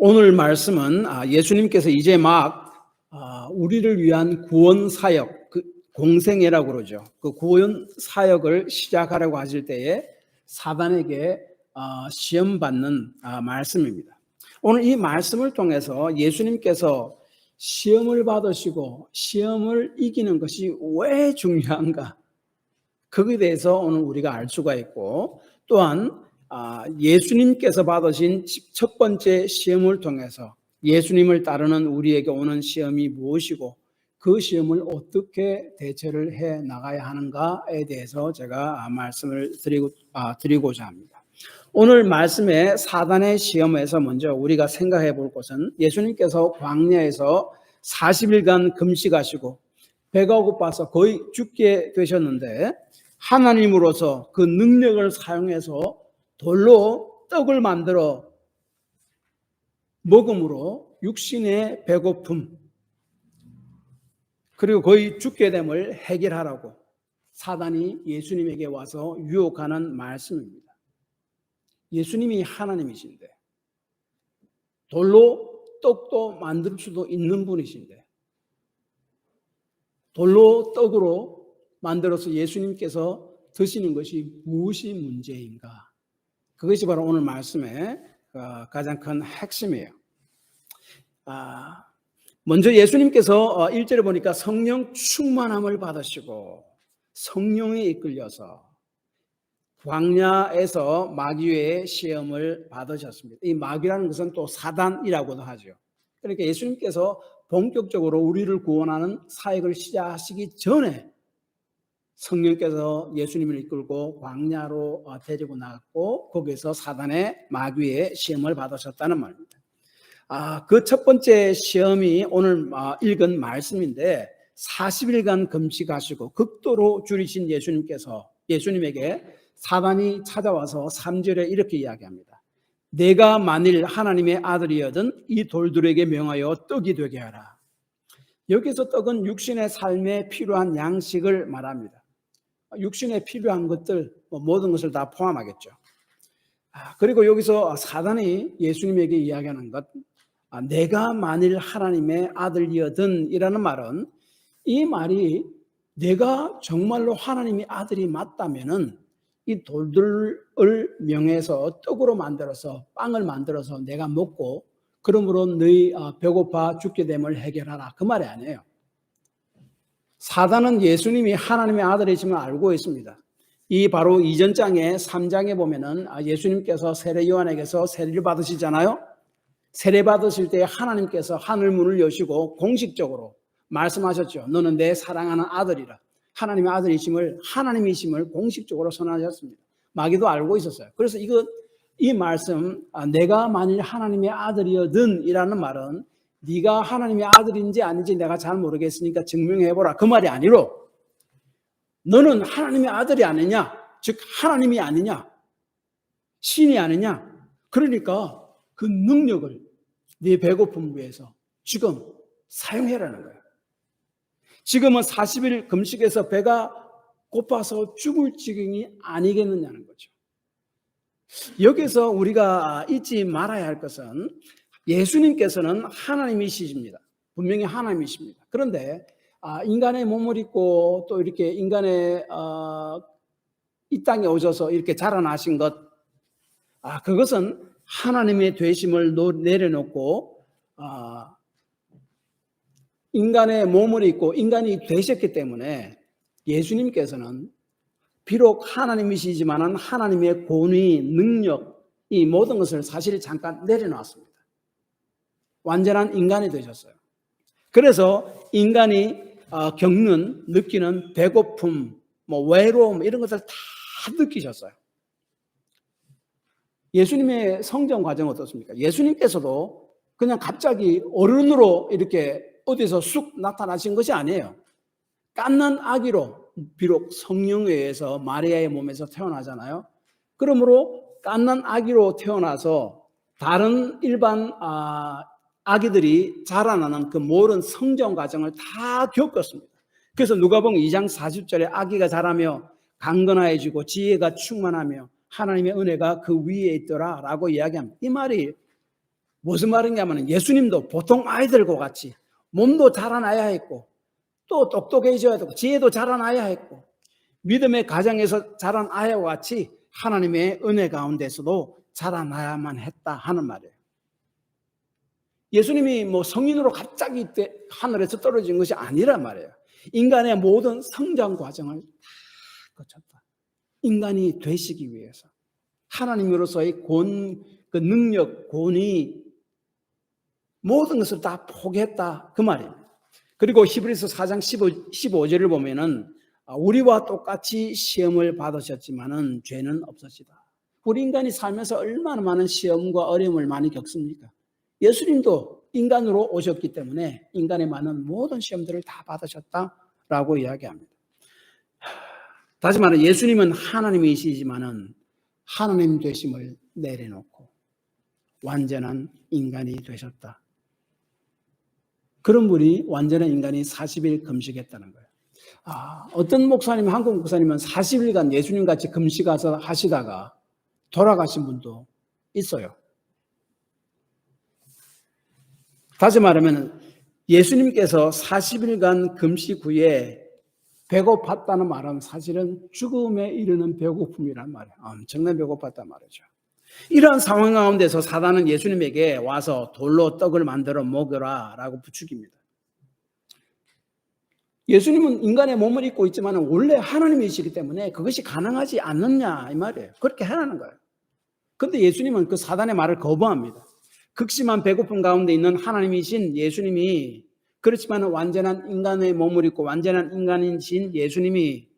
오늘 말씀은 예수님께서 이제 막 우리를 위한 구원 사역, 공생애라고 그러죠. 그 구원 사역을 시작하려고 하실 때에 사단에게 시험 받는 말씀입니다. 오늘 이 말씀을 통해서 예수님께서 시험을 받으시고 시험을 이기는 것이 왜 중요한가? 거기에 대해서 오늘 우리가 알 수가 있고, 또한 예수님께서 받으신 첫 번째 시험을 통해서 예수님을 따르는 우리에게 오는 시험이 무엇이고 그 시험을 어떻게 대처를 해 나가야 하는가에 대해서 제가 말씀을 드리고자 합니다. 오늘 말씀의 사단의 시험에서 먼저 우리가 생각해 볼 것은, 예수님께서 광야에서 40일간 금식하시고 배가 고파서 거의 죽게 되셨는데, 하나님으로서 그 능력을 사용해서 돌로 떡을 만들어 먹음으로 육신의 배고픔, 그리고 거의 죽게 됨을 해결하라고 사단이 예수님에게 와서 유혹하는 말씀입니다. 예수님이 하나님이신데, 돌로 떡도 만들 수도 있는 분이신데, 돌로 떡으로 만들어서 예수님께서 드시는 것이 무엇이 문제인가? 그것이 바로 오늘 말씀의 가장 큰 핵심이에요. 먼저 예수님께서 1절에 보니까 성령 충만함을 받으시고 성령에 이끌려서 광야에서 마귀의 시험을 받으셨습니다. 이 마귀라는 것은 또 사단이라고도 하죠. 그러니까 예수님께서 본격적으로 우리를 구원하는 사역을 시작하시기 전에 성령께서 예수님을 이끌고 광야로 데리고 나갔고, 거기에서 사단의 마귀의 시험을 받으셨다는 말입니다. 그 첫 번째 시험이 오늘 읽은 말씀인데, 40일간 금식하시고 극도로 줄이신 예수님에게 사단이 찾아와서 3절에 이렇게 이야기합니다. 내가 만일 하나님의 아들이여든 이 돌들에게 명하여 떡이 되게 하라. 여기서 떡은 육신의 삶에 필요한 양식을 말합니다. 육신에 필요한 것들, 모든 것을 다 포함하겠죠. 그리고 여기서 사단이 예수님에게 이야기하는 것, 내가 만일 하나님의 아들이여든 이라는 말은, 이 말이 내가 정말로 하나님의 아들이 맞다면은 이 돌들을 명해서 떡으로 만들어서 빵을 만들어서 내가 먹고 그러므로 너희 배고파 죽게 됨을 해결하라, 그 말이 아니에요. 사단은 예수님이 하나님의 아들이심을 알고 있습니다. 이 바로 이전 장에 3장에 보면은 예수님께서 세례 요한에게서 세례를 받으시잖아요. 세례 받으실 때 하나님께서 하늘 문을 여시고 공식적으로 말씀하셨죠. 너는 내 사랑하는 아들이라. 하나님의 하나님이심을 공식적으로 선언하셨습니다. 마귀도 알고 있었어요. 그래서 이 말씀, 내가 만일 하나님의 아들이여든 이라는 말은 네가 하나님의 아들인지 아닌지 내가 잘 모르겠으니까 증명해보라, 그 말이 아니로 너는 하나님의 아들이 아니냐, 즉 하나님이 아니냐, 신이 아니냐, 그러니까 그 능력을 네 배고픔을 위해서 지금 사용해라는 거예요. 지금은 40일 금식에서 배가 고파서 죽을 지경이 아니겠느냐는 거죠. 여기서 우리가 잊지 말아야 할 것은, 예수님께서는 하나님이십니다. 분명히 하나님이십니다. 그런데 인간의 몸을 입고 또 이렇게 인간의 이 땅에 오셔서 이렇게 자라나신 것, 그것은 하나님의 되심을 내려놓고 인간의 몸을 입고 인간이 되셨기 때문에 예수님께서는 비록 하나님이시지만 하나님의 권위, 능력, 이 모든 것을 사실 잠깐 내려놨습니다. 완전한 인간이 되셨어요. 그래서 인간이 느끼는 배고픔, 외로움 이런 것을 다 느끼셨어요. 예수님의 성장 과정은 어떻습니까? 예수님께서도 그냥 갑자기 어른으로 이렇게 어디서 쑥 나타나신 것이 아니에요. 갓난 아기로, 비록 성령에 의해서 마리아의 몸에서 태어나잖아요. 그러므로 갓난 아기로 태어나서 다른 일반 아기들이 자라나는 그 모든 성장 과정을 다 겪었습니다. 그래서 누가복음 2장 40절에 아기가 자라며 강건해지고 지혜가 충만하며 하나님의 은혜가 그 위에 있더라 라고 이야기합니다. 이 말이 무슨 말이냐면 예수님도 보통 아이들과 같이 몸도 자라나야 했고 또 똑똑해져야 되고 지혜도 자라나야 했고 믿음의 가정에서 자란 아이와 같이 하나님의 은혜 가운데서도 자라나야만 했다 하는 말이에요. 예수님이 뭐 성인으로 갑자기 하늘에서 떨어진 것이 아니란 말이에요. 인간의 모든 성장 과정을 다 거쳤다. 인간이 되시기 위해서 하나님으로서의 그 능력, 권위 모든 것을 다 포기했다 그 말입니다. 그리고 히브리서 4장 15절을 보면은 우리와 똑같이 시험을 받으셨지만은 죄는 없으시다. 우리 인간이 살면서 얼마나 많은 시험과 어려움을 많이 겪습니까? 예수님도 인간으로 오셨기 때문에 인간의 많은 모든 시험들을 다 받으셨다라고 이야기합니다. 다시 말해 예수님은 하나님이시지만은 하나님 되심을 내려놓고 완전한 인간이 되셨다. 그런 분이 완전한 인간이 40일 금식했다는 거예요. 어떤 목사님, 한국 목사님은 40일간 예수님 같이 금식해서 하시다가 돌아가신 분도 있어요. 다시 말하면 예수님께서 40일간 금식 후에 배고팠다는 말은 사실은 죽음에 이르는 배고픔이란 말이에요. 엄청난 배고팠단 말이죠. 이러한 상황 가운데서 사단은 예수님에게 와서 돌로 떡을 만들어 먹으라 라고 부추깁니다. 예수님은 인간의 몸을 입고 있지만 원래 하나님이시기 때문에 그것이 가능하지 않느냐 이 말이에요. 그렇게 해라는 거예요. 그런데 예수님은 그 사단의 말을 거부합니다. 극심한 배고픔 가운데 있는 하나님이신 예수님이 그렇지만 완전한 인간의 몸을 입고 완전한 인간이신 예수님이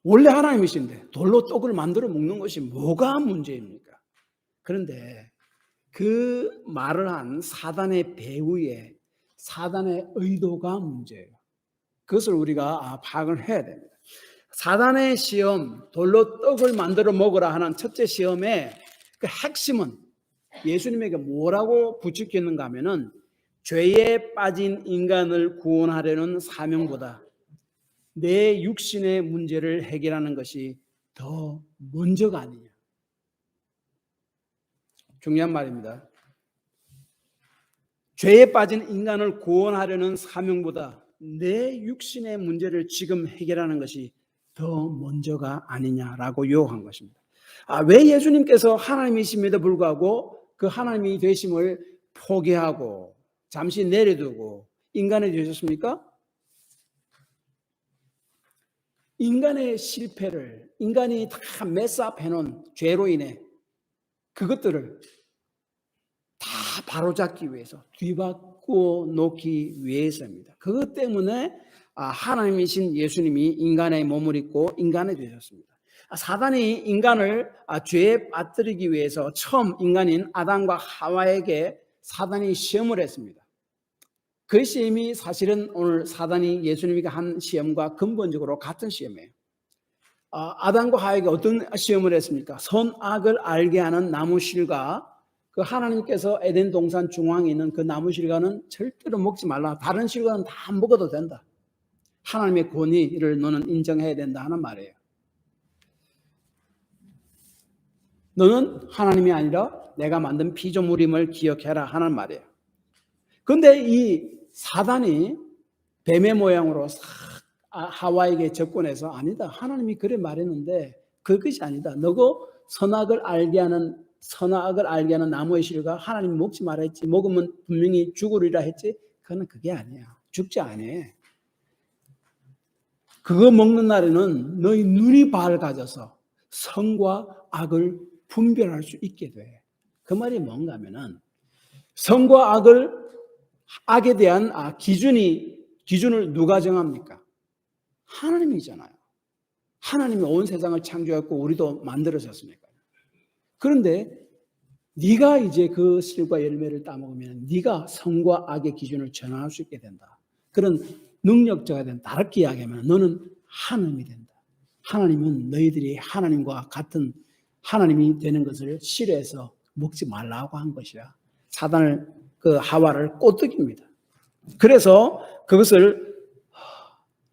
원래 하나님이신데 돌로 떡을 만들어 먹는 것이 뭐가 문제입니까? 그런데 그 말을 한 사단의 배후에 사단의 의도가 문제예요. 그것을 우리가 파악을 해야 됩니다. 사단의 시험, 돌로 떡을 만들어 먹으라 하는 첫째 시험의 그 핵심은 예수님에게 뭐라고 부추겼는가 하면은 죄에 빠진 인간을 구원하려는 사명보다 내 육신의 문제를 해결하는 것이 더 먼저가 아니냐. 중요한 말입니다. 죄에 빠진 인간을 구원하려는 사명보다 내 육신의 문제를 지금 해결하는 것이 더 먼저가 아니냐라고 요구한 것입니다. 왜 예수님께서 하나님이심에도 불구하고 그 하나님이 되심을 포기하고 잠시 내려두고 인간이 되셨습니까? 인간의 실패를 인간이 다 메스업해놓은 죄로 인해 그것들을 다 바로잡기 위해서 뒤바꿔 놓기 위해서입니다. 그것 때문에 하나님이신 예수님이 인간의 몸을 입고 인간이 되셨습니다. 사단이 인간을 죄에 빠뜨리기 위해서 처음 인간인 아담과 하와에게 사단이 시험을 했습니다. 그 시험이 사실은 오늘 사단이 예수님에게 한 시험과 근본적으로 같은 시험이에요. 아담과 하와에게 어떤 시험을 했습니까? 선악을 알게 하는 나무실과 그 하나님께서 에덴 동산 중앙에 있는 그 나무실과는 절대로 먹지 말라. 다른 실과는 다 안 먹어도 된다. 하나님의 권위를 너는 인정해야 된다 하는 말이에요. 너는 하나님이 아니라 내가 만든 피조물임을 기억해라 하는 말이에요. 그런데 이 사단이 뱀의 모양으로 하와에게 접근해서 아니다. 하나님이 그래 말했는데 그것이 아니다. 너고 선악을 알게 하는 나무의 실과 하나님 먹지 말라 했지. 먹으면 분명히 죽으리라 했지. 그건 그게 아니야. 죽지 않아. 그거 먹는 날에는 너희 눈이 밝아져서 선과 악을 분별할 수 있게 돼. 그 말이 뭔가 하면은 선과 악에 대한 기준을 누가 정합니까? 하나님이잖아요. 하나님이 온 세상을 창조했고 우리도 만들어졌으니까. 그런데 네가 이제 그 실과 열매를 따먹으면 네가 선과 악의 기준을 전환할 수 있게 된다. 그런 능력자가 된다. 다르게 이야기하면 너는 하나님이 된다. 하나님은 너희들이 하나님과 같은 하나님이 되는 것을 싫어해서 먹지 말라고 한 것이야. 사단을 그 하와를 꼬드깁니다. 그래서 그것을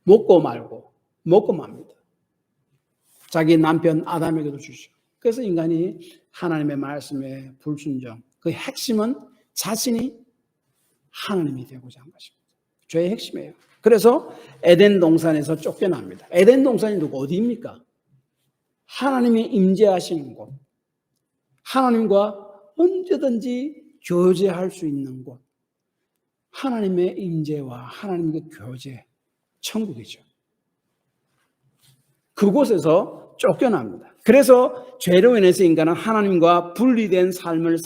먹고 맙니다. 자기 남편 아담에게도 주시고 그래서 인간이 하나님의 말씀에 불순종, 그 핵심은 자신이 하나님이 되고자 한 것입니다. 죄의 핵심이에요. 그래서 에덴 동산에서 쫓겨납니다. 에덴 동산이 어디입니까? 하나님이 임재하시는 곳, 하나님과 언제든지 교제할 수 있는 곳, 하나님의 임재와 하나님의 교제, 천국이죠. 그곳에서 쫓겨납니다. 그래서 죄로 인해서 인간은 하나님과 분리된 삶을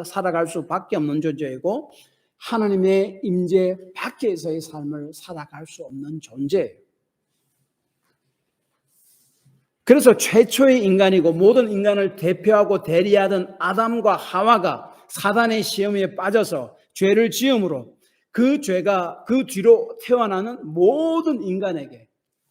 살아갈 수밖에 없는 존재이고 하나님의 임재 밖에서의 삶을 살아갈 수 없는 존재예요. 그래서 최초의 인간이고 모든 인간을 대표하고 대리하던 아담과 하와가 사단의 시험에 빠져서 죄를 지음으로 그 죄가 그 뒤로 태어나는 모든 인간에게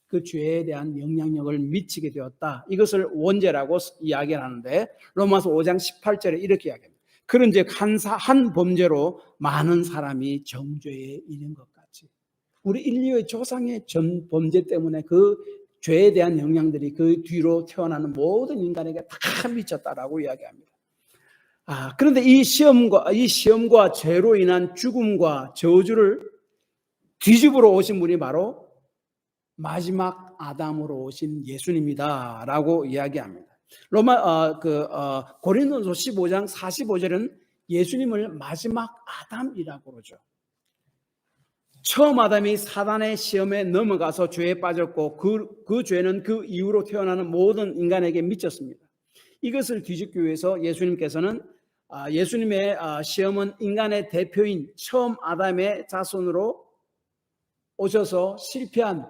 그 죄에 대한 영향력을 미치게 되었다. 이것을 원죄라고 이야기를 하는데 로마서 5장 18절에 이렇게 이야기합니다. 그런즉 한 범죄로 많은 사람이 정죄에 이른 것 같이 우리 인류의 조상의 전 범죄 때문에 그 죄에 대한 영향들이 그 뒤로 태어나는 모든 인간에게 다 미쳤다라고 이야기합니다. 그런데 이 시험과 죄로 인한 죽음과 저주를 뒤집으러 오신 분이 바로 마지막 아담으로 오신 예수님이다라고 이야기합니다. 고린도서 15장 45절은 예수님을 마지막 아담이라고 그러죠. 처음 아담이 사단의 시험에 넘어가서 죄에 빠졌고 그 죄는 그 이후로 태어나는 모든 인간에게 미쳤습니다. 이것을 뒤집기 위해서 예수님께서는 예수님의 시험은 인간의 대표인 처음 아담의 자손으로 오셔서 실패한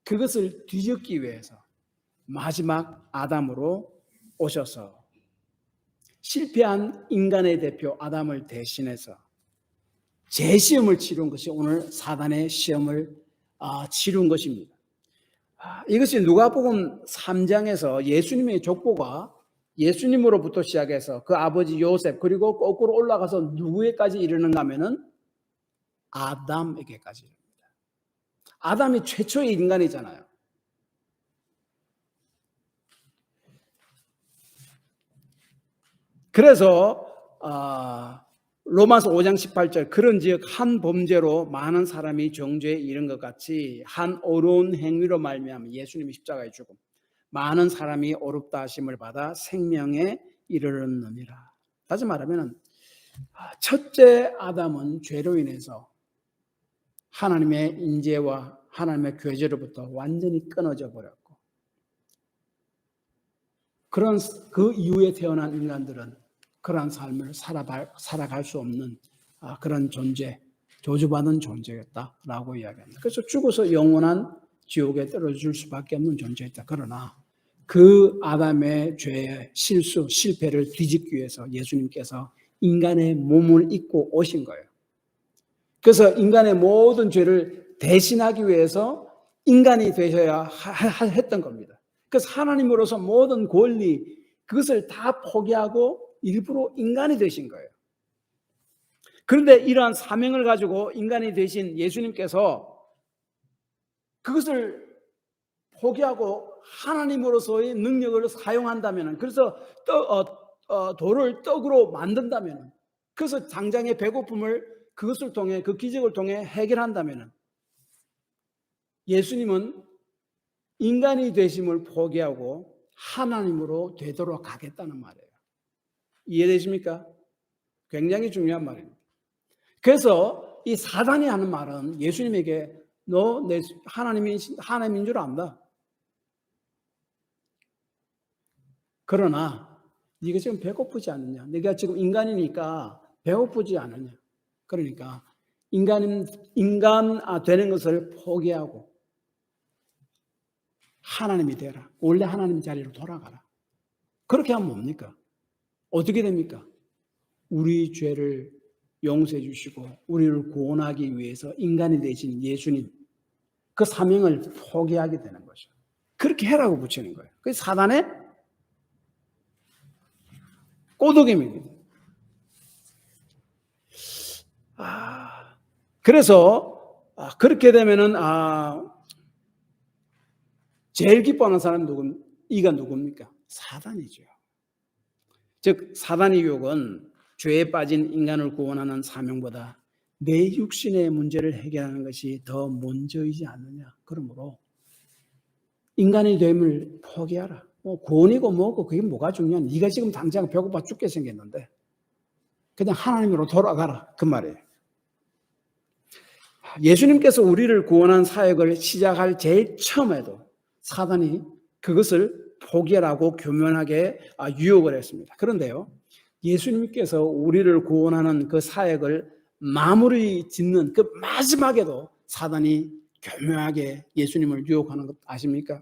그것을 뒤집기 위해서 마지막 아담으로 오셔서 실패한 인간의 대표 아담을 대신해서 제 시험을 치른 것이 오늘 사단의 시험을 치른 것입니다. 이것이 누가복음 3장에서 예수님의 족보가 예수님으로부터 시작해서 그 아버지 요셉 그리고 거꾸로 올라가서 누구에까지 이르는가 하면은 아담에게까지 이릅니다. 아담이 최초의 인간이잖아요. 그래서 로마서 5장 18절 그런즉 한 범죄로 많은 사람이 정죄에 이른 것 같이 한 어려운 행위로 말미암아 예수님이 십자가에 죽음 많은 사람이 어렵다 하심을 받아 생명에 이르렀느니라. 다시 말하면 첫째 아담은 죄로 인해서 하나님의 인재와 하나님의 교제로부터 완전히 끊어져 버렸고 그런 그 이후에 태어난 인간들은 그러한 삶을 살아갈 수 없는 그런 존재, 저주받은 존재였다라고 이야기합니다. 그래서 죽어서 영원한 지옥에 떨어질 수밖에 없는 존재였다. 그러나 그 아담의 죄의 실수, 실패를 뒤집기 위해서 예수님께서 인간의 몸을 입고 오신 거예요. 그래서 인간의 모든 죄를 대신하기 위해서 인간이 되셔야 했던 겁니다. 그래서 하나님으로서 모든 권리, 그것을 다 포기하고 일부러 인간이 되신 거예요. 그런데 이러한 사명을 가지고 인간이 되신 예수님께서 그것을 포기하고 하나님으로서의 능력을 사용한다면, 그래서 돌을 떡으로 만든다면, 그래서 당장의 배고픔을 그것을 통해, 그 기적을 통해 해결한다면 예수님은 인간이 되심을 포기하고 하나님으로 되도록 하겠다는 말이에요. 이해되십니까? 굉장히 중요한 말입니다. 그래서 이 사단이 하는 말은 예수님에게 너 내 하나님인 줄 안다. 그러나 네가 지금 배고프지 않느냐? 네가 지금 인간이니까 배고프지 않느냐? 그러니까 인간 되는 것을 포기하고 하나님이 되라. 원래 하나님 자리로 돌아가라. 그렇게 하면 뭡니까? 어떻게 됩니까? 우리 죄를 용서해 주시고 우리를 구원하기 위해서 인간이 되신 예수님 그 사명을 포기하게 되는 거죠. 그렇게 해라고 붙이는 거예요. 그게 사단의 꼬드김입니다. 그래서 그렇게 되면은 제일 기뻐하는 사람이 이가 누굽니까? 사단이죠. 즉 사단의 유혹은 죄에 빠진 인간을 구원하는 사명보다 내 육신의 문제를 해결하는 것이 더 먼저이지 않느냐. 그러므로 인간의 됨을 포기하라. 구원이고 뭐고 그게 뭐가 중요한? 네가 지금 당장 배고파 죽게 생겼는데 그냥 하나님으로 돌아가라. 그 말이에요. 예수님께서 우리를 구원한 사역을 시작할 제일 처음에도 사단이 그것을 포기하라고 교면하게 유혹을 했습니다. 그런데요, 예수님께서 우리를 구원하는 그 사역을 마무리 짓는 그 마지막에도 사단이 교묘하게 예수님을 유혹하는 것 아십니까?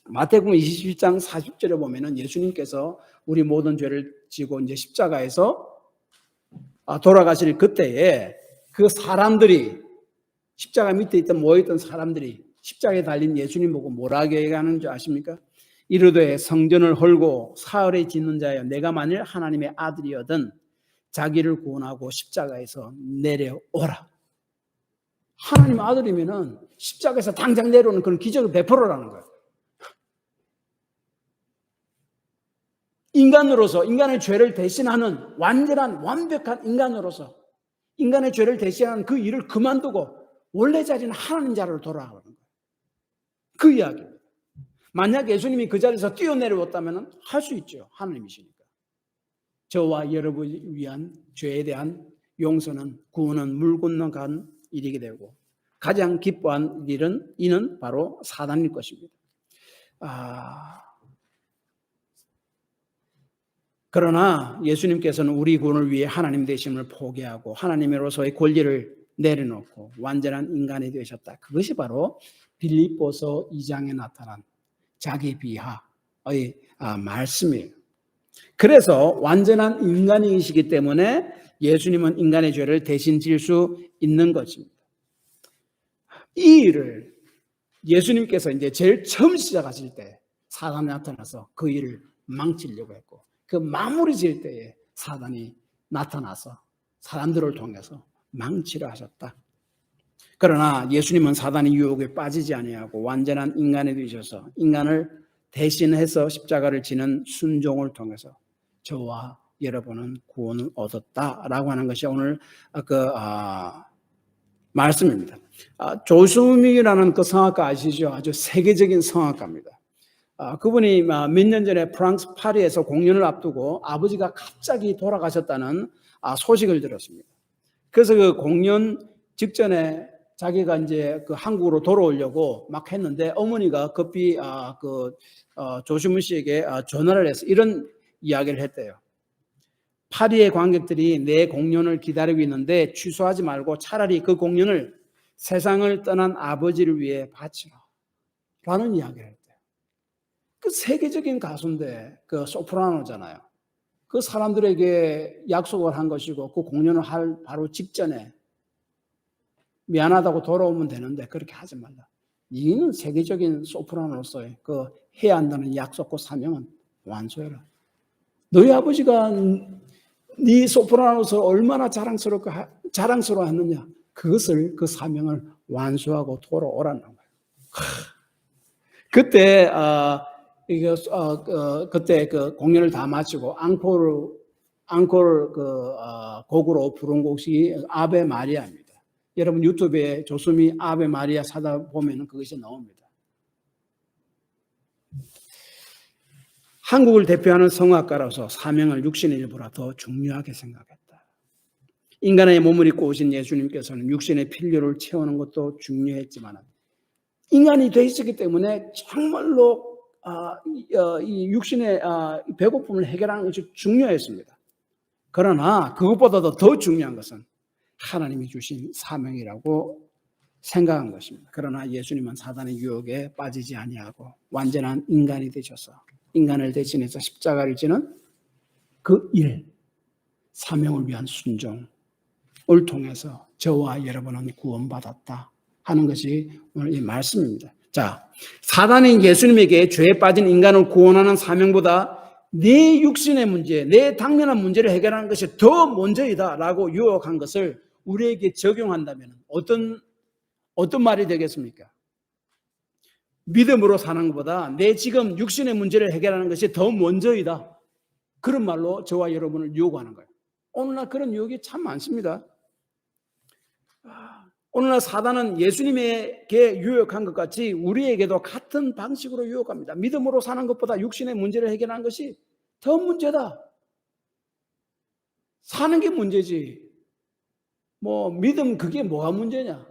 마태복음 27장 40절에 보면은 예수님께서 우리 모든 죄를 지고 이제 십자가에서 돌아가실 그때에 그 사람들이 십자가 밑에 있던 모여있던 사람들이 십자가에 달린 예수님 보고 뭐라고 얘기하는 줄 아십니까? 이르되 성전을 헐고 사흘에 짓는 자여 내가 만일 하나님의 아들이거든 자기를 구원하고 십자가에서 내려오라. 하나님 아들이면은 십자가에서 당장 내려오는 그런 기적을 베풀어라는 거예요. 인간으로서 인간의 죄를 대신하는 완전한 완벽한 인간으로서 인간의 죄를 대신하는 그 일을 그만두고 원래 자리는 하나님 자리로 돌아가는 거예요. 그 이야기입니다. 만약 예수님이 그 자리에서 뛰어내려왔다면 할 수 있죠. 하나님이시니까. 저와 여러분을 위한 죄에 대한 용서는 구원은 물 건너간 일이게 되고 가장 기뻐한 일은 이는 바로 사단일 것입니다. 그러나 예수님께서는 우리 구원을 위해 하나님 되심을 포기하고 하나님으로서의 권리를 내려놓고 완전한 인간이 되셨다. 그것이 바로 빌립보서 2장에 나타난 자기 비하의 말씀이에요. 그래서 완전한 인간이시기 때문에 예수님은 인간의 죄를 대신 질 수 있는 것입니다. 이 일을 예수님께서 이제 제일 처음 시작하실 때 사단이 나타나서 그 일을 망치려고 했고 그 마무리 지을 때에 사단이 나타나서 사람들을 통해서 망치려 하셨다. 그러나 예수님은 사단의 유혹에 빠지지 아니하고 완전한 인간이 되셔서 인간을 대신해서 십자가를 지는 순종을 통해서 저와 여러분은 구원을 얻었다라고 하는 것이 오늘 말씀입니다. 조수미라는 그 성악가 아시죠? 아주 세계적인 성악가입니다. 그분이 몇 년 전에 프랑스 파리에서 공연을 앞두고 아버지가 갑자기 돌아가셨다는 소식을 들었습니다. 그래서 그 공연 직전에 자기가 이제 그 한국으로 돌아오려고 막 했는데 어머니가 급히 조수미 씨에게 전화를 해서 이런 이야기를 했대요. 파리의 관객들이 내 공연을 기다리고 있는데 취소하지 말고 차라리 그 공연을 세상을 떠난 아버지를 위해 바치라 라는 이야기를 했대요. 그 세계적인 가수인데 그 소프라노잖아요. 그 사람들에게 약속을 한 것이고 그 공연을 할 바로 직전에 미안하다고 돌아오면 되는데 그렇게 하지 말라. 너는 세계적인 소프라노로서의 그 해야 한다는 약속과 사명은 완수해라. 너희 아버지가 네 소프라노로서 얼마나 자랑스러워했느냐. 그것을 그 사명을 완수하고 돌아오라는 거예요. 그때 그때 그 공연을 다 마치고 앙코르 곡으로 부른 곡이 아베 마리아입니다. 여러분 유튜브에 조수미 아베 마리아 사다 보면 그것이 나옵니다. 한국을 대표하는 성악가로서 사명을 육신의 일보다 더 중요하게 생각했다. 인간의 몸을 입고 오신 예수님께서는 육신의 필요를 채우는 것도 중요했지만 인간이 되셨기 때문에 정말로 이 육신의 배고픔을 해결하는 것이 중요했습니다. 그러나 그것보다도 더 중요한 것은 하나님이 주신 사명이라고 생각한 것입니다. 그러나 예수님은 사단의 유혹에 빠지지 아니하고 완전한 인간이 되셔서 인간을 대신해서 십자가를 지는 그 일, 사명을 위한 순종을 통해서 저와 여러분은 구원받았다 하는 것이 오늘 이 말씀입니다. 자, 사단이 예수님에게 죄에 빠진 인간을 구원하는 사명보다 내 육신의 문제, 내 당면한 문제를 해결하는 것이 더 먼저이다라고 유혹한 것을 우리에게 적용한다면 어떤 말이 되겠습니까? 믿음으로 사는 것보다 내 지금 육신의 문제를 해결하는 것이 더 먼저이다. 그런 말로 저와 여러분을 유혹하는 거예요. 오늘날 그런 유혹이 참 많습니다. 오늘날 사단은 예수님에게 유혹한 것 같이 우리에게도 같은 방식으로 유혹합니다. 믿음으로 사는 것보다 육신의 문제를 해결하는 것이 더 문제다. 사는 게 문제지. 믿음 그게 뭐가 문제냐.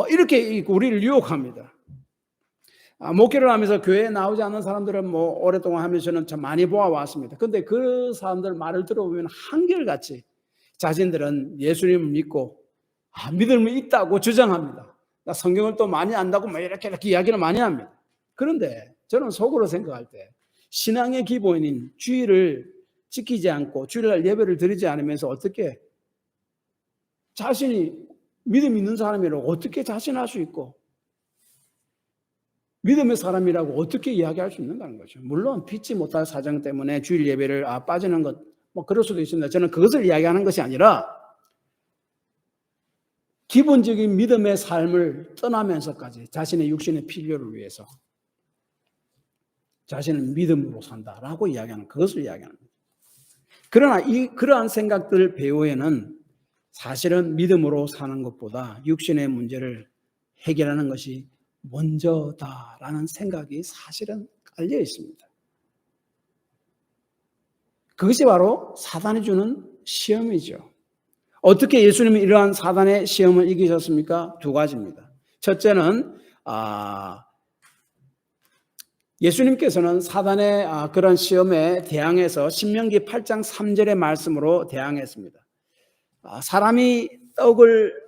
이렇게 우리를 유혹합니다. 목회를 하면서 교회에 나오지 않는 사람들은 오랫동안 하면서 저는 참 많이 보아왔습니다. 근데 그 사람들 말을 들어보면 한결같이 자신들은 예수님을 믿고 믿음이 있다고 주장합니다. 성경을 또 많이 안다고 이렇게 이야기를 많이 합니다. 그런데 저는 속으로 생각할 때 신앙의 기본인 주일을 지키지 않고 주일날 예배를 드리지 않으면서 어떻게 자신이 믿음 있는 사람이라고 어떻게 자신할 수 있고 믿음의 사람이라고 어떻게 이야기할 수 있는가는 거죠. 물론 피치 못할 사정 때문에 주일 예배를 빠지는 것 그럴 수도 있습니다. 저는 그것을 이야기하는 것이 아니라 기본적인 믿음의 삶을 떠나면서까지 자신의 육신의 필요를 위해서 자신은 믿음으로 산다라고 이야기하는 그것을 이야기하는 거예요. 그러나 그러한 생각들 배후에는 사실은 믿음으로 사는 것보다 육신의 문제를 해결하는 것이 먼저다라는 생각이 사실은 깔려 있습니다. 그것이 바로 사단이 주는 시험이죠. 어떻게 예수님이 이러한 사단의 시험을 이기셨습니까? 두 가지입니다. 첫째는 예수님께서는 사단의 그런 시험에 대항해서 신명기 8장 3절의 말씀으로 대항했습니다. 사람이 떡을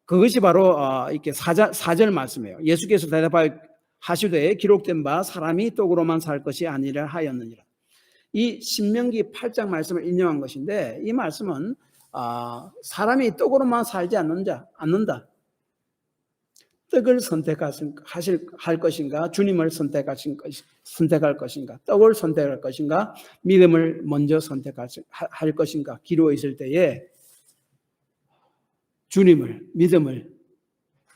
그것이 바로 이렇게 4절 말씀이에요. 예수께서 대답하시되 기록된 바 사람이 떡으로만 살 것이 아니라 하였느니라. 이 신명기 8장 말씀을 인용한 것인데 이 말씀은 사람이 떡으로만 살지 않는다. 떡을 선택할 것인가, 주님을 선택할 것인가, 떡을 선택할 것인가, 믿음을 먼저 선택할 것인가, 기로에 있을 때에 주님을, 믿음을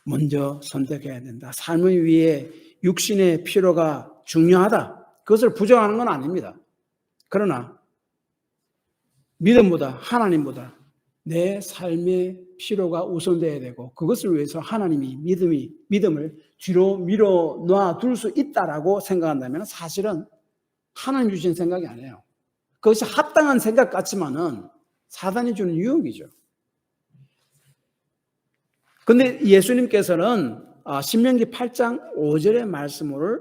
먼저 선택해야 된다. 삶을 위해 육신의 필요가 중요하다. 그것을 부정하는 건 아닙니다. 그러나 믿음보다 하나님보다 내 삶의 필요가 우선돼야 되고 그것을 위해서 하나님이 믿음을 뒤로 밀어 놔둘 수 있다라고 생각한다면 사실은 하나님 주신 생각이 아니에요. 그것이 합당한 생각 같지만은 사단이 주는 유혹이죠. 근데 예수님께서는 신명기 8장 5절의 말씀으로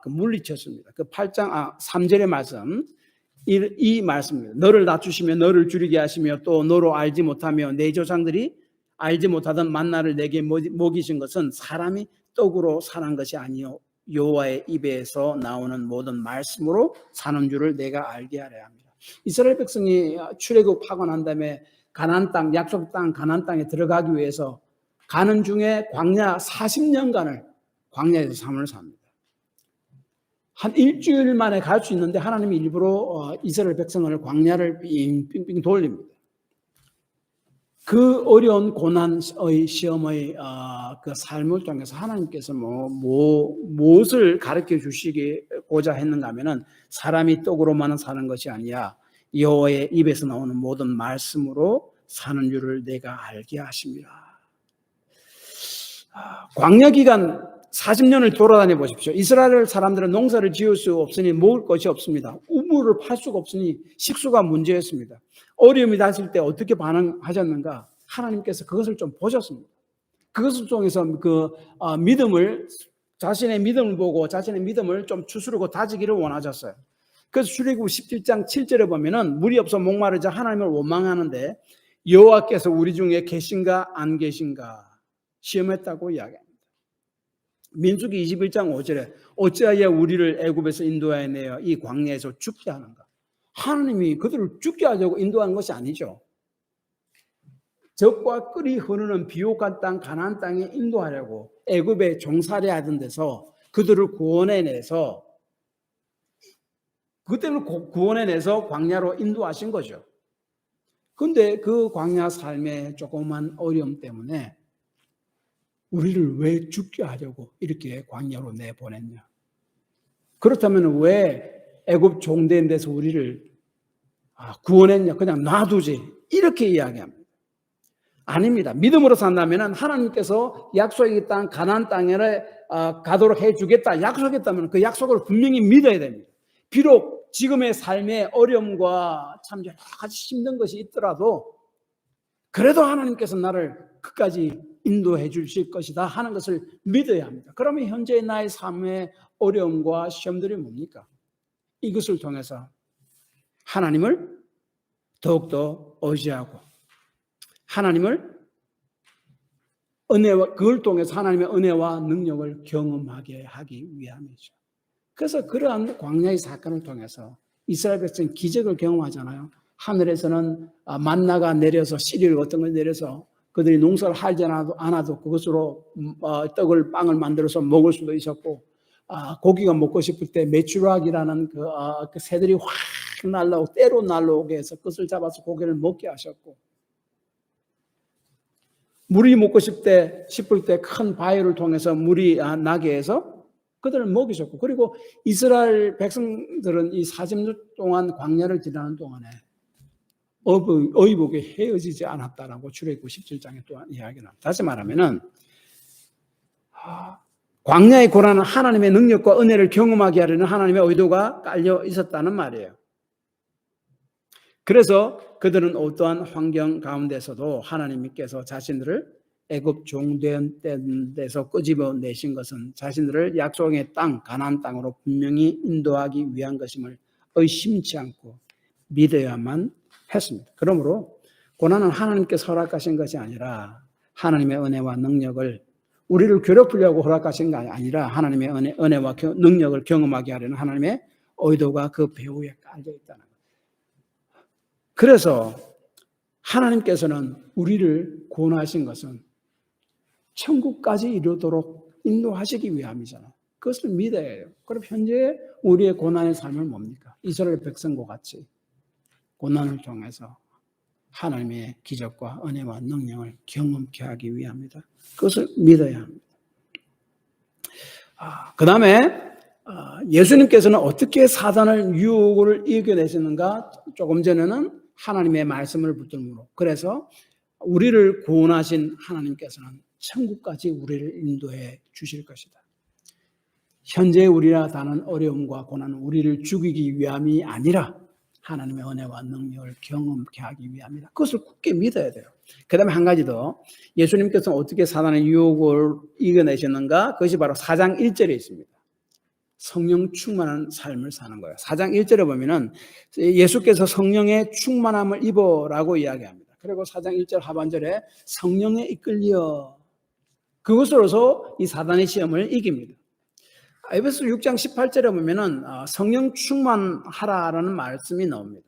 물리쳤습니다. 그 8장 3절의 말씀 이 말씀입니다. 너를 낮추시며 너를 줄이게 하시며 또 너로 알지 못하며 내 조상들이 알지 못하던 만나를 내게 먹이신 것은 사람이 떡으로 사는 것이 아니요 여호와의 입에서 나오는 모든 말씀으로 사는 줄을 내가 알게 하려 합니다. 이스라엘 백성이 출애굽하고 난 다음에 가나안 땅, 약속 땅, 가나안 땅에 들어가기 위해서 가는 중에 광야 40년간을 광야에서 삶을 삽니다. 한 일주일 만에 갈 수 있는데 하나님이 일부러 이스라엘 백성을 광야를 빙빙 돌립니다. 그 어려운 고난의 시험의 그 삶을 통해서 하나님께서 무엇을 가르쳐 주시고자 했는가 하면은 사람이 떡으로만 사는 것이 아니야 여호와의 입에서 나오는 모든 말씀으로 사는 줄을 내가 알게 하십니다. 광야 기간 40년을 돌아다녀 보십시오. 이스라엘 사람들은 농사를 지을 수 없으니 먹을 것이 없습니다. 우물을 팔 수가 없으니 식수가 문제였습니다. 어려움이 닥칠 때 어떻게 반응하셨는가? 하나님께서 그것을 좀 보셨습니다. 그것을 통해서 자신의 믿음을 보고 자신의 믿음을 좀 추스르고 다지기를 원하셨어요. 그래서 출애굽 17장 7절에 보면은 물이 없어 목마르자 하나님을 원망하는데 여호와께서 우리 중에 계신가 안 계신가 시험했다고 이야기합니다. 민수기 21장 5절에 어찌하여 우리를 애굽에서 인도하여 내어 이 광야에서 죽게 하는가? 하나님이 그들을 죽게 하려고 인도한 것이 아니죠. 적과 끓이 흐르는 비옥한 땅 가나안 땅에 인도하려고 애굽에 종살이 하던 데서 그들을 구원해내서 광야로 인도하신 거죠. 그런데 그 광야 삶의 조그만 어려움 때문에 우리를 왜 죽게 하려고 이렇게 광야로 내보냈냐? 그렇다면 왜 애굽 종된 데서 우리를 구원했냐? 그냥 놔두지. 이렇게 이야기합니다. 아닙니다. 믿음으로 산다면 하나님께서 약속의 땅 가나안 땅에 가도록 해주겠다 약속했다면 그 약속을 분명히 믿어야 됩니다. 비록 지금의 삶의 어려움과 참 여러 가지 힘든 것이 있더라도 그래도 하나님께서 나를 끝까지 인도해 주실 것이다 하는 것을 믿어야 합니다. 그러면 현재 나의 삶의 어려움과 시험들이 뭡니까? 이것을 통해서 하나님을 더욱더 의지하고 하나님을 은혜와 그걸 통해서 하나님의 은혜와 능력을 경험하게 하기 위함이죠. 그래서 그러한 광야의 사건을 통해서 이스라엘 백성이 기적을 경험하잖아요. 하늘에서는 만나가 내려서 시리얼 같은 걸 내려서 그들이 농사를 하지 않아도 그것으로 빵을 만들어서 먹을 수도 있었고 고기가 먹고 싶을 때 메추락이라는 그 새들이 확 날라오고 때로 날라오게 해서 그것을 잡아서 고기를 먹게 하셨고 물이 먹고 싶을 때 큰 바위를 통해서 물이 나게 해서 그들을 먹이셨고 그리고 이스라엘 백성들은 이 40년 동안 광야를 지나는 동안에 의복에 헤어지지 않았다라고 출애굽 17장에 또한 이야기를 합니다. 다시 말하면은 광야의 고난은 하나님의 능력과 은혜를 경험하게 하려는 하나님의 의도가 깔려 있었다는 말이에요. 그래서 그들은 어떠한 환경 가운데서도 하나님께서 자신들을 애굽 종된 데서 끄집어내신 것은 자신들을 약속의 땅 가나안 땅으로 분명히 인도하기 위한 것임을 의심치 않고 믿어야만 했습니다. 그러므로 고난은 하나님께서 허락하신 것이 아니라 하나님의 은혜와 능력을 우리를 괴롭히려고 허락하신 게 아니라 하나님의 은혜와 능력을 경험하게 하려는 하나님의 의도가 그 배후에 깔려 있다는 거예요. 그래서 하나님께서는 우리를 구원하신 것은 천국까지 이르도록 인도하시기 위함이잖아요. 그것을 믿어야 해요. 그럼 현재 우리의 고난의 삶은 뭡니까? 이스라엘 백성과 같이 고난을 통해서 하나님의 기적과 은혜와 능력을 경험케 하기 위함이다. 그것을 믿어야 합니다. 그 다음에 예수님께서는 어떻게 사단을 유혹을 이겨내셨는가? 조금 전에는 하나님의 말씀을 붙들므로 그래서 우리를 구원하신 하나님께서는 천국까지 우리를 인도해 주실 것이다. 현재 우리가 다는 어려움과 고난은 우리를 죽이기 위함이 아니라 하나님의 은혜와 능력을 경험케 하기 위함이다. 그것을 굳게 믿어야 돼요. 그 다음에 한 가지 더 예수님께서는 어떻게 사단의 유혹을 이겨내셨는가? 그것이 바로 4장 1절에 있습니다. 성령 충만한 삶을 사는 거예요. 4장 1절에 보면은 예수께서 성령의 충만함을 입어라고 이야기합니다. 그리고 4장 1절 하반절에 성령에 이끌려 그것으로서 이 사단의 시험을 이깁니다. 에베소 6장 18절에 보면은 성령 충만하라라는 말씀이 나옵니다.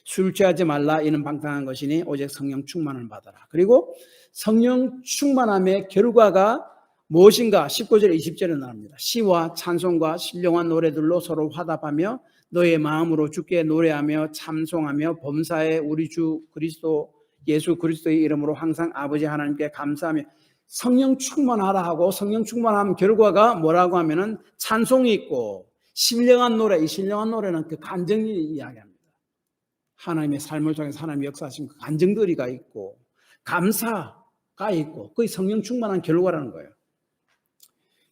술 취하지 말라 이는 방탕한 것이니 오직 성령 충만을 받아라. 그리고 성령 충만함의 결과가 무엇인가 19절 20절에 나옵니다. 시와 찬송과 신령한 노래들로 서로 화답하며 너의 마음으로 주께 노래하며 참송하며 범사에 우리 주 그리스도 예수 그리스도의 이름으로 항상 아버지 하나님께 감사하며 성령 충만하라 하고 성령 충만함 결과가 뭐라고 하면은 찬송이 있고 신령한 노래, 이 신령한 노래는 그 간증이 이야기합니다. 하나님의 삶을 통해서 하나님의 역사하신 그 간증들이가 있고 감사가 있고 그게 성령 충만한 결과라는 거예요.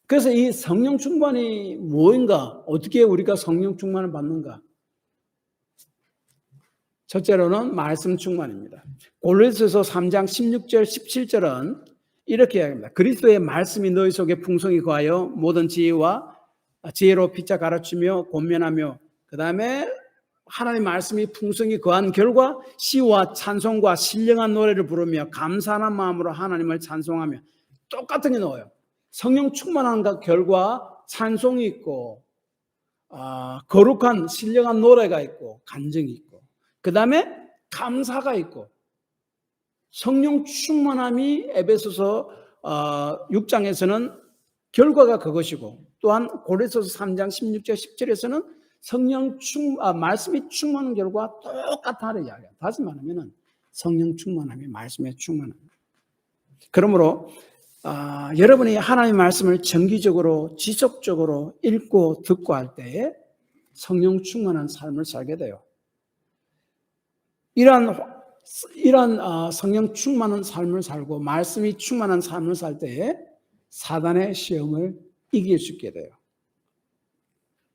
그래서 이 성령 충만이 뭐인가? 어떻게 우리가 성령 충만을 받는가? 첫째로는 말씀 충만입니다. 골로새서 3장 16절 17절은 이렇게 이야기합니다. 그리스도의 말씀이 너희 속에 풍성히 거하여 모든 지혜로 피차 가르치며 권면하며 그 다음에 하나님의 말씀이 풍성히 거한 결과 시와 찬송과 신령한 노래를 부르며 감사하는 마음으로 하나님을 찬송하며 똑같은 게 나와요. 성령 충만한 결과 찬송이 있고 거룩한 신령한 노래가 있고 간증이 있고 그 다음에 감사가 있고 성령 충만함이 에베소서 6장에서는 결과가 그것이고 또한 고린도서 3장 16절 17절에서는 말씀이 충만한 결과 똑같다는 이야기예요. 다시 말하면 성령 충만함이 말씀에 충만합니다. 그러므로 여러분이 하나님의 말씀을 정기적으로 지속적으로 읽고 듣고 할 때에 성령 충만한 삶을 살게 돼요. 이런 성령 충만한 삶을 살고 말씀이 충만한 삶을 살 때에 사단의 시험을 이길 수 있게 돼요.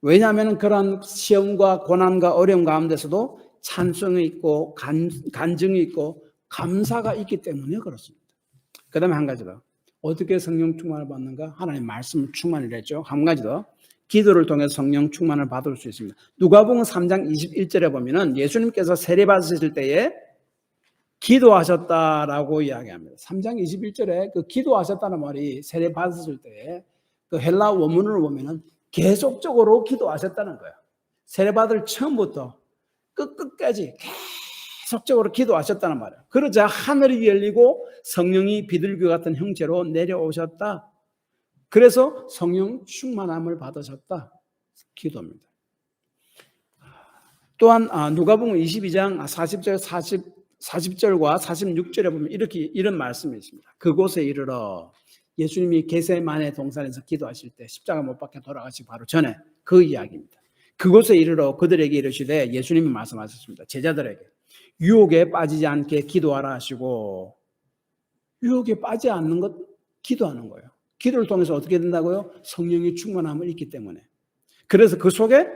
왜냐하면 그런 시험과 고난과 어려움 가운데서도 찬송이 있고 간증이 있고 감사가 있기 때문에 그렇습니다. 그 다음에 한 가지 더. 어떻게 성령 충만을 받는가? 하나님 말씀을 충만을 했죠. 한 가지 더. 기도를 통해서 성령 충만을 받을 수 있습니다. 누가복음 3장 21절에 보면은 예수님께서 세례 받으실 때에 기도하셨다라고 이야기합니다. 3장 21절에 그 기도하셨다는 말이 세례 받으실 때에 그 헬라 원문을 보면은 계속적으로 기도하셨다는 거예요. 세례 받을 처음부터 끝까지 계속적으로 기도하셨다는 말이에요. 그러자 하늘이 열리고 성령이 비둘기 같은 형체로 내려오셨다. 그래서 성령 충만함을 받으셨다. 기도입니다. 또한 누가복음 22장 40절과 46절에 보면 이런 말씀이 있습니다. 그곳에 이르러 예수님이 겟세마네 동산에서 기도하실 때 십자가 못 박혀 돌아가시기 바로 전에 그 이야기입니다. 그곳에 이르러 그들에게 이르시되 예수님이 말씀하셨습니다. 제자들에게 유혹에 빠지지 않게 기도하라 하시고, 유혹에 빠지지 않는 것 기도하는 거예요. 기도를 통해서 어떻게 된다고요? 성령의 충만함을 있기 때문에. 그래서 그 속에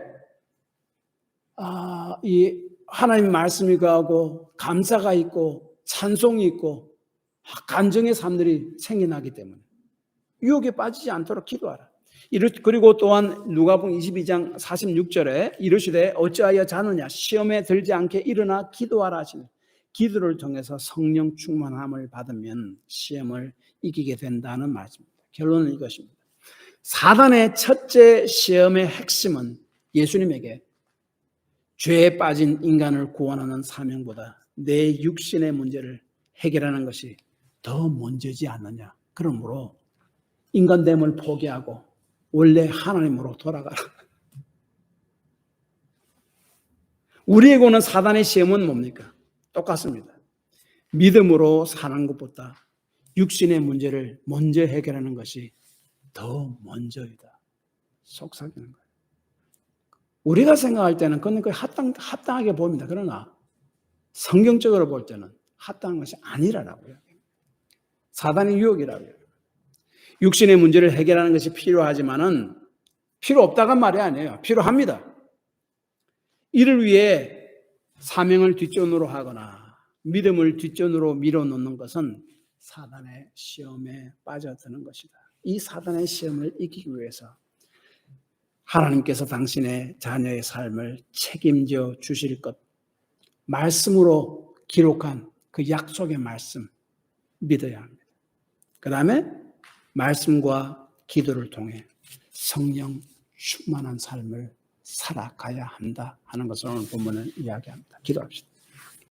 이 하나님 말씀이 거하고 감사가 있고 찬송이 있고 간증의 삶들이 생겨나기 때문에 유혹에 빠지지 않도록 기도하라. 그리고 또한 누가복음 22장 46절에 이르시되 어찌하여 자느냐 시험에 들지 않게 일어나 기도하라 하시네. 기도를 통해서 성령 충만함을 받으면 시험을 이기게 된다는 말씀입니다. 결론은 이것입니다. 사단의 첫째 시험의 핵심은 예수님에게 죄에 빠진 인간을 구원하는 사명보다 내 육신의 문제를 해결하는 것이 더 먼저지 않느냐. 그러므로 인간됨을 포기하고 원래 하나님으로 돌아가라. 우리에게 오는 사단의 시험은 뭡니까? 똑같습니다. 믿음으로 사는 것보다 육신의 문제를 먼저 해결하는 것이 더 먼저이다. 속삭이는 거예요. 우리가 생각할 때는 그건 합당하게 보입니다. 그러나 성경적으로 볼 때는 합당한 것이 아니라고요. 사단의 유혹이라고요. 육신의 문제를 해결하는 것이 필요하지만은 필요 없다간 말이 아니에요. 필요합니다. 이를 위해 사명을 뒷전으로 하거나 믿음을 뒷전으로 밀어놓는 것은 사단의 시험에 빠져드는 것이다. 이 사단의 시험을 이기기 위해서 하나님께서 당신의 자녀의 삶을 책임져 주실 것, 말씀으로 기록한 그 약속의 말씀 믿어야 합니다. 그 다음에 말씀과 기도를 통해 성령 충만한 삶을 살아가야 한다 하는 것을 오늘 본문은 이야기합니다. 기도합시다.